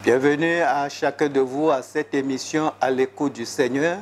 Bienvenue à chacun de vous à cette émission à l'écoute du Seigneur.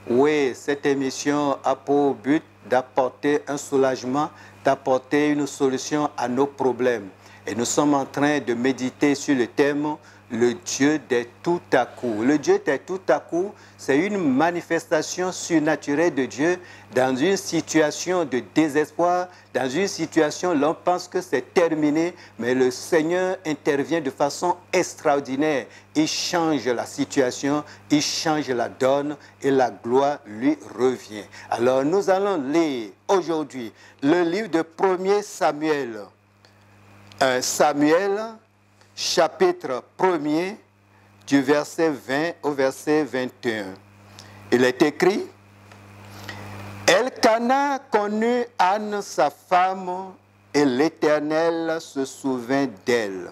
Oui, cette émission a pour but d'apporter un soulagement, d'apporter une solution à nos problèmes. Et nous sommes en train de méditer sur le thème le Dieu des tout à coup. Le Dieu des tout à coup, c'est une manifestation surnaturelle de Dieu dans une situation de désespoir, dans une situation où l'on pense que c'est terminé, mais le Seigneur intervient de façon extraordinaire. Il change la situation, il change la donne et la gloire lui revient. Alors nous allons lire aujourd'hui le livre de 1er Samuel. Samuel, chapitre 1er, du verset 20 au verset 21. Il est écrit: Elkana connut Anne, sa femme, et l'Éternel se souvint d'elle.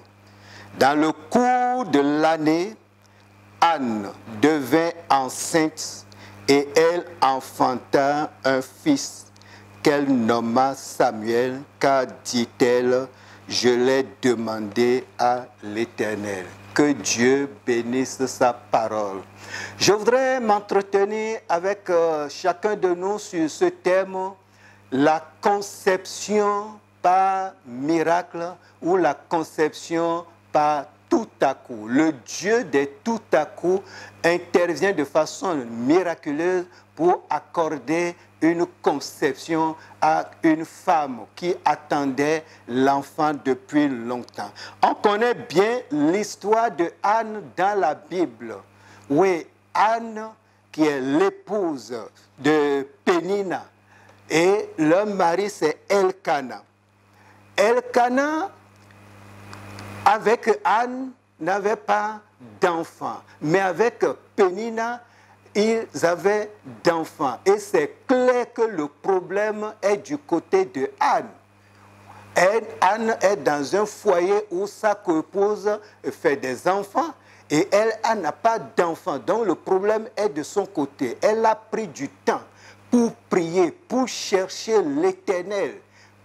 Dans le cours de l'année, Anne devint enceinte et elle enfanta un fils qu'elle nomma Samuel, car, dit-elle, je l'ai demandé à l'Éternel. Que Dieu bénisse sa parole. Je voudrais m'entretenir avec chacun de nous sur ce thème, la conception par miracle ou la conception par tout à coup. Le Dieu des tout à coup intervient de façon miraculeuse pour accorder une conception à une femme qui attendait l'enfant depuis longtemps. On connaît bien l'histoire de Anne dans la Bible. Oui, Anne qui est l'épouse de Pénina et leur mari c'est Elkana. Elkana avec Anne n'avait pas d'enfant, mais avec Pénina, ils avaient d'enfants. Et c'est clair que le problème est du côté de Anne. Anne est dans un foyer où sa coépouse fait des enfants et elle n'a pas d'enfants. Donc le problème est de son côté. Elle a pris du temps pour prier, pour chercher l'Éternel.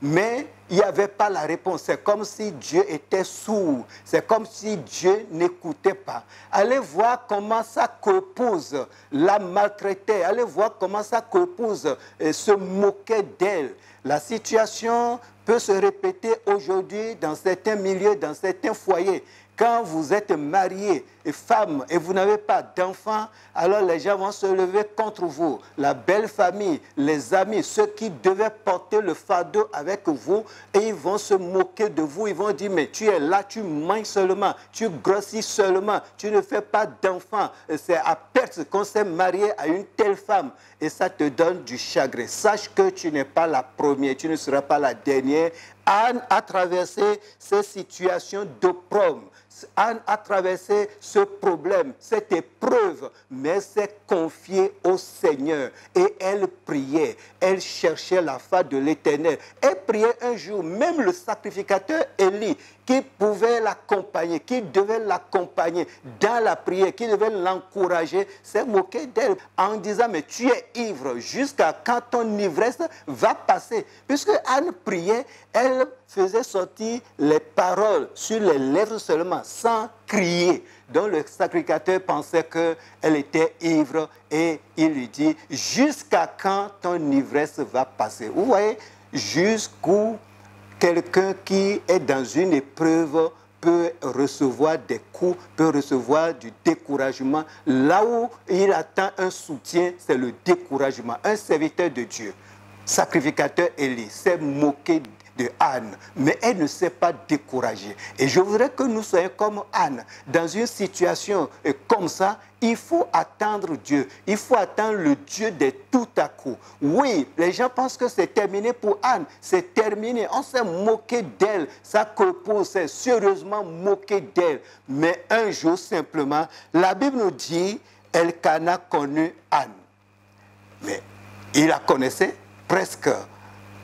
Mais il n'y avait pas la réponse. C'est comme si Dieu était sourd. C'est comme si Dieu n'écoutait pas. Allez voir comment sa coépouse la maltraitait. Allez voir comment sa coépouse se moquait d'elle. La situation peut se répéter aujourd'hui dans certains milieux, dans certains foyers. Quand vous êtes marié et femme et vous n'avez pas d'enfants, alors les gens vont se lever contre vous. La belle famille, les amis, ceux qui devaient porter le fardeau avec vous, et ils vont se moquer de vous. Ils vont dire, mais tu es là, tu manges seulement, tu grossis seulement, tu ne fais pas d'enfants. C'est à perte qu'on s'est marié à une telle femme. Et ça te donne du chagrin. Sache que tu n'es pas la première, tu ne seras pas la dernière. Anne a traversé ces situations d'opprobre. Anne a traversé ce problème, cette épreuve, mais elle s'est confiée au Seigneur et elle priait, elle cherchait la face de l'Éternel. Elle priait un jour, même le sacrificateur Élie, qui pouvait l'accompagner, qui devait l'accompagner dans la prière, qui devait l'encourager, s'est moqué d'elle en disant, mais tu es ivre, jusqu'à quand ton ivresse va passer. Puisque Anne priait, elle faisait sortir les paroles sur les lèvres seulement, sans crier. Donc le sacrificateur pensait qu'elle était ivre et il lui dit, jusqu'à quand ton ivresse va passer. Vous voyez, jusqu'où quelqu'un qui est dans une épreuve peut recevoir des coups, peut recevoir du découragement. Là où il attend un soutien, c'est le découragement. Un serviteur de Dieu, sacrificateur Élie, s'est moqué de Anne, mais elle ne s'est pas découragée. Et je voudrais que nous soyons comme Anne. Dans une situation comme ça, il faut attendre Dieu. Il faut attendre le Dieu de tout à coup. Oui, les gens pensent que c'est terminé pour Anne. C'est terminé. On s'est moqué d'elle. Sa coépouse s'est sérieusement moqué d'elle. Mais un jour, simplement, la Bible nous dit, Elkana connut Anne. Mais il la connaissait presque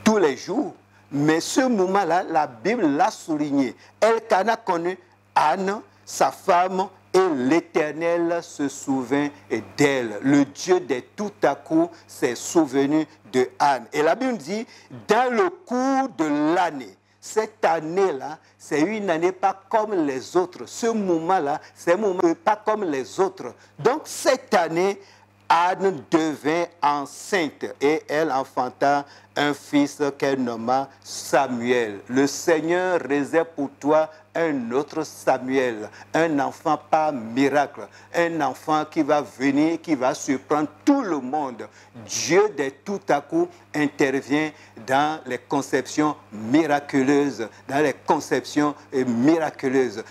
tous les jours. Mais ce moment-là, la Bible l'a souligné. Elkana connut Anne, sa femme, et l'Éternel se souvint d'elle. Le Dieu de tout à coup s'est souvenu de Anne. Et la Bible dit, dans le cours de l'année, cette année-là, c'est une année pas comme les autres. Ce moment-là, c'est un moment pas comme les autres. Donc cette année, Anne devint enceinte et elle enfanta un fils qu'elle nomma Samuel. Le Seigneur réserve pour toi un autre Samuel, un enfant par miracle, un enfant qui va venir, qui va surprendre tout le monde. Dieu, de tout à coup, intervient dans les conceptions miraculeuses,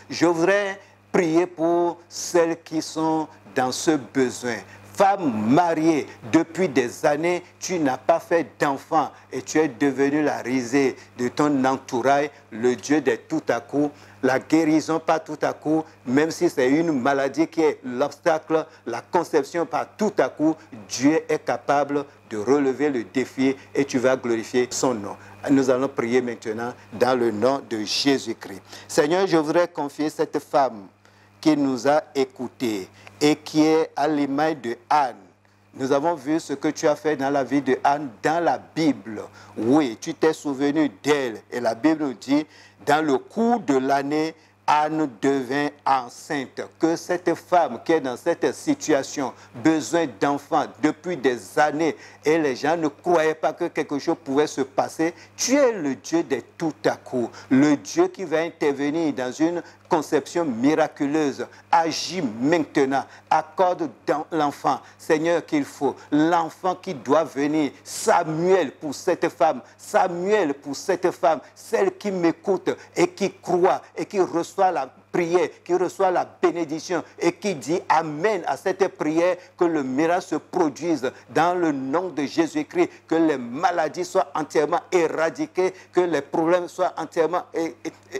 Je voudrais prier pour celles qui sont dans ce besoin. Femme mariée, depuis des années, tu n'as pas fait d'enfant et tu es devenue la risée de ton entourage, le Dieu de tout à coup, la guérison par tout à coup, même si c'est une maladie qui est l'obstacle, la conception par tout à coup, Dieu est capable de relever le défi et tu vas glorifier son nom. Nous allons prier maintenant dans le nom de Jésus-Christ. Seigneur, je voudrais confier cette femme qui nous a écoutés et qui est à l'image de Anne. Nous avons vu ce que tu as fait dans la vie de Anne dans la Bible. Oui, tu t'es souvenu d'elle. Et la Bible nous dit, dans le cours de l'année, Anne devint enceinte. Que cette femme qui est dans cette situation, besoin d'enfants depuis des années, et les gens ne croyaient pas que quelque chose pouvait se passer, tu es le Dieu de tout à coup, le Dieu qui va intervenir dans une conception miraculeuse. Agis maintenant, accorde dans l'enfant, Seigneur, qu'il faut, l'enfant qui doit venir, Samuel pour cette femme, celle qui m'écoute et qui croit et qui reçoit la prière, qui reçoit la bénédiction et qui dit Amen à cette prière, que le miracle se produise dans le nom de Jésus-Christ, que les maladies soient entièrement éradiquées, que les problèmes soient entièrement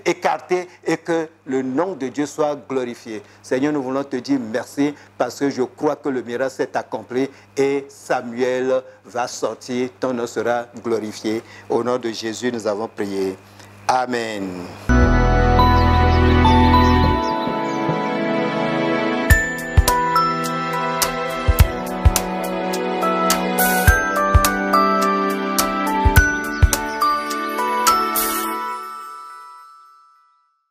écartés et que le nom de Dieu soit glorifié. Seigneur, nous voulons te dire merci parce que je crois que le miracle s'est accompli et Samuel va sortir, ton nom sera glorifié. Au nom de Jésus, nous avons prié. Amen.